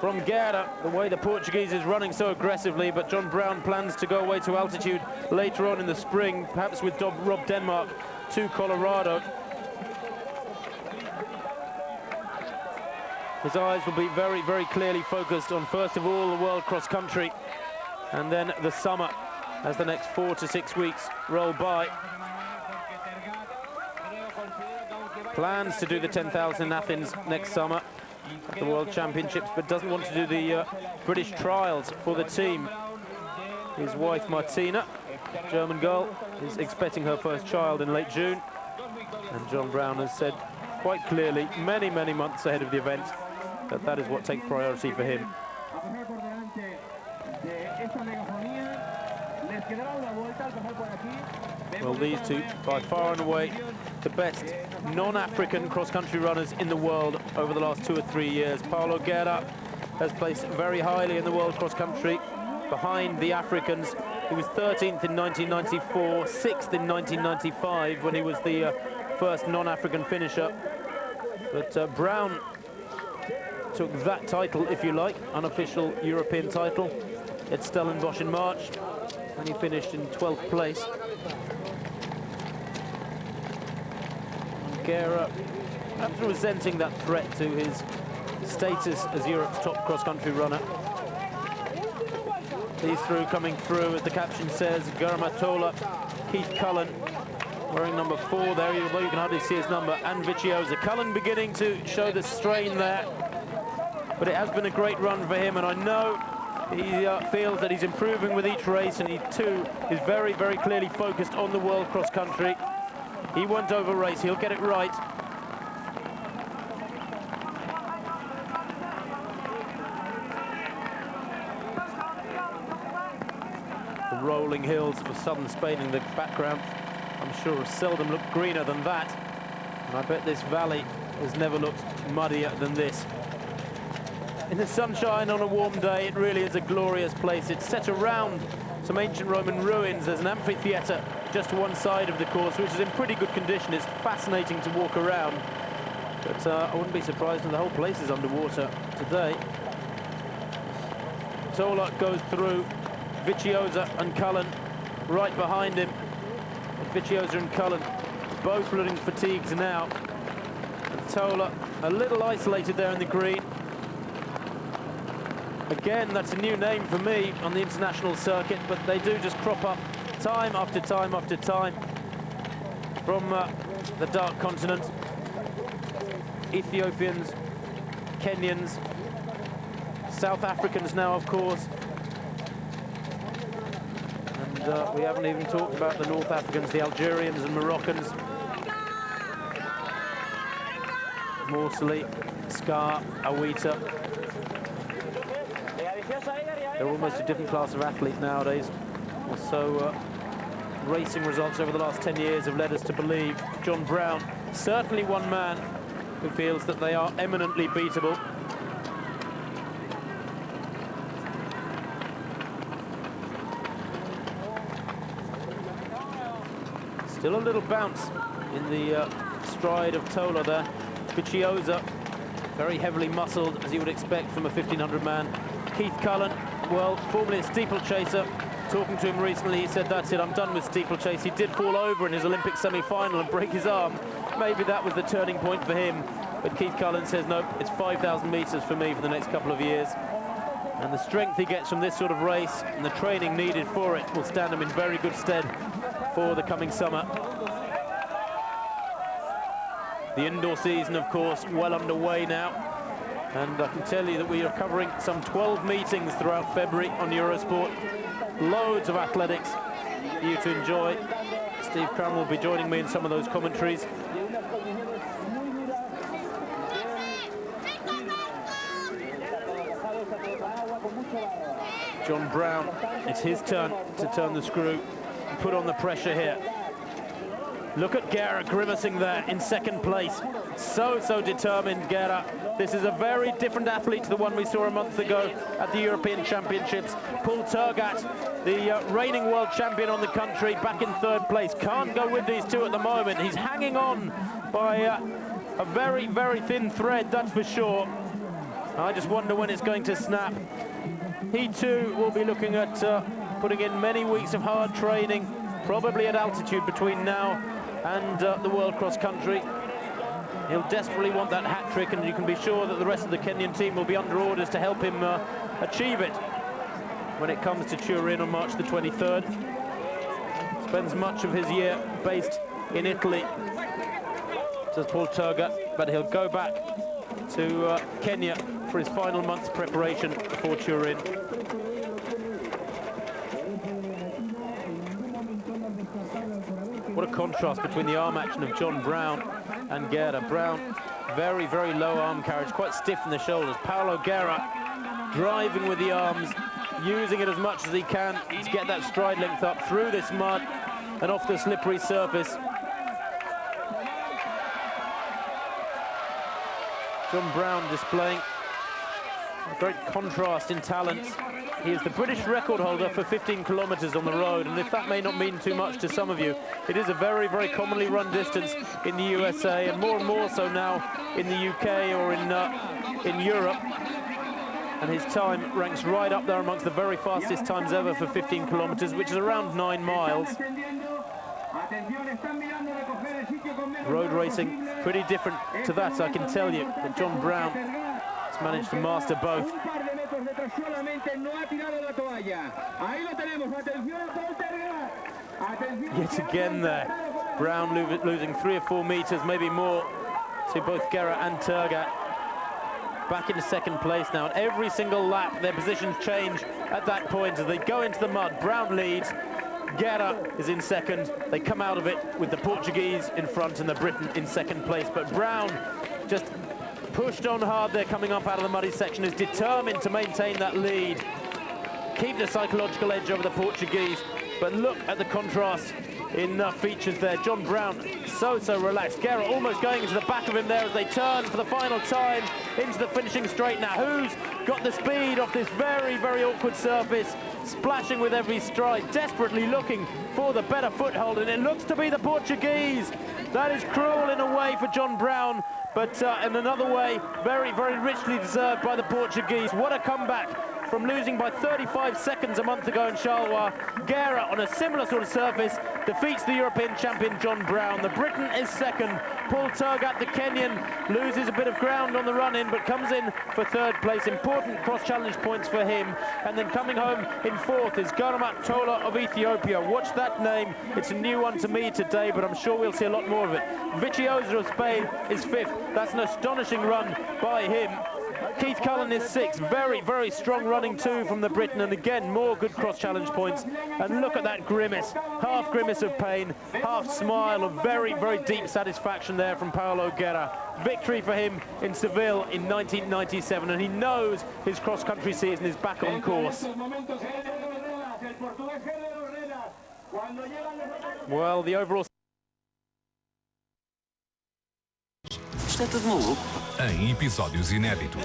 from Guerra, the way the Portuguese is running so aggressively, but John Brown plans to go away to altitude later on in the spring, perhaps with Rob Denmark to Colorado. His eyes will be very, very clearly focused on, first of all, the World Cross Country, and then the summer, as the next 4 to 6 weeks roll by. Plans to do the 10,000 in Athens next summer at the World Championships, but doesn't want to do the British trials for the team. His wife Martina, German girl, is expecting her first child in late June, and John Brown has said quite clearly, many, many months ahead of the event, that that is what takes priority for him. Well, these two, by far and away, the best non-African cross-country runners in the world over the last 2 or 3 years. Paulo Guerra has placed very highly in the world cross-country, behind the Africans. He was 13th in 1994, 6th in 1995, when he was the first non-African finisher. But Brown took that title, if you like, unofficial European title, at Stellenbosch in March, and he finished in 12th place. Guerra, perhaps resenting that threat to his status as Europe's top cross-country runner. These coming through, as the caption says, Garmatola, Keith Cullen, wearing number 4 there, although you can hardly see his number, and Viciosa. Cullen beginning to show the strain there, but it has been a great run for him, and I know he feels that he's improving with each race, and he too is very, very clearly focused on the world cross-country. He won't over-race, he'll get it right. The rolling hills of southern Spain in the background, I'm sure, have seldom looked greener than that. And I bet this valley has never looked muddier than this. In the sunshine on a warm day, it really is a glorious place. It's set around some ancient Roman ruins. There's an amphitheatre just to one side of the course, which is in pretty good condition. It's fascinating to walk around, but I wouldn't be surprised if the whole place is underwater today. Tola goes through, Viciosa and Cullen right behind him. Viciosa and Cullen both looking fatigued now. And Tola a little isolated there in the green. Again, that's a new name for me on the international circuit, but they do just crop up time after time after time from the dark continent. Ethiopians, Kenyans, South Africans now, of course. And we haven't even talked about the North Africans, the Algerians and Moroccans. Morsely, Scar, Awita. They're almost a different class of athlete nowadays. Also, racing results over the last 10 years have led us to believe John Brown, certainly one man who feels that they are eminently beatable. Still a little bounce in the stride of Tola there. Viciosa, very heavily muscled, as you would expect from a 1500 man. Keith Cullen, well, formerly a steeplechaser. Talking to him recently, he said, that's it, I'm done with steeplechase. He did fall over in his Olympic semi-final and break his arm. Maybe that was the turning point for him. But Keith Cullen says, no, it's 5,000 meters for me for the next couple of years. And the strength he gets from this sort of race and the training needed for it will stand him in very good stead for the coming summer. The indoor season, of course, well underway now. And I can tell you that we are covering some 12 meetings throughout February on Eurosport. Loads of athletics for you to enjoy. Steve Crum will be joining me in some of those commentaries. John Brown, it's his turn to turn the screw and put on the pressure here. Look at Guerra grimacing there in second place. So determined, Guerra. This is a very different athlete to the one we saw a month ago at the European Championships. Paul Tergat, the reigning world champion on the country, back in third place. Can't go with these two at the moment. He's hanging on by a very, very thin thread, that's for sure. I just wonder when it's going to snap. He too will be looking at putting in many weeks of hard training, probably at altitude between now and the World Cross Country. He'll desperately want that hat-trick, and you can be sure that the rest of the Kenyan team will be under orders to help him achieve it when it comes to Turin on March the 23rd. Spends much of his year based in Italy, says Paul Turgat, but he'll go back to Kenya for his final month's preparation for Turin. What a contrast between the arm action of John Brown and Guerra. Brown, very, very low arm carriage, quite stiff in the shoulders. Paulo Guerra driving with the arms, using it as much as he can to get that stride length up through this mud and off the slippery surface. John Brown displaying a great contrast in talents. He is the British record holder for 15 kilometers on the road, and if that may not mean too much to some of you, it is a very, very commonly run distance in the USA, and more so now in the UK or in Europe. And his time ranks right up there amongst the very fastest times ever for 15 kilometers, which is around 9 miles. Road racing, pretty different to that, I can tell you. But John Brown has managed to master both. Yet again there, Brown losing 3 or 4 meters, maybe more, to both Guerra and Turgat. Back into second place now, and every single lap their positions change at that point as they go into the mud. Brown leads, Guerra is in second. They come out of it with the Portuguese in front and the Briton in second place, but Brown just pushed on hard there coming up out of the muddy section, is determined to maintain that lead, keep the psychological edge over the Portuguese. But look at the contrast in features there. John Brown so relaxed. Guerra almost going into the back of him there as they turn for the final time into the finishing straight. Now who's got the speed off this very, very awkward surface, splashing with every stride, desperately looking for the better foothold, and it looks to be the Portuguese. That is cruel in a way for John Brown, but in another way, very, very richly deserved by the Portuguese. What a comeback from losing by 35 seconds a month ago in Charleroi. Guerra, on a similar sort of surface, defeats the European champion John Brown. The Briton is second. Paul Turgat, the Kenyan, loses a bit of ground on the run-in, but comes in for third place. Important cross-challenge points for him. And then coming home in fourth is Garamat Tola of Ethiopia. Watch that name. It's a new one to me today, but I'm sure we'll see a lot more of it. Viciosa of Spain is fifth. That's an astonishing run by him. Keith Cullen is sixth. Very, very strong running too from the Briton, and again more good cross-challenge points. And look at that grimace, half grimace of pain, half smile of very, very deep satisfaction there from Paulo Guerra. Victory for him in Seville in 1997, and he knows his cross-country season is back on course. Well, the overall... Está tudo maluco. Em episódios inéditos.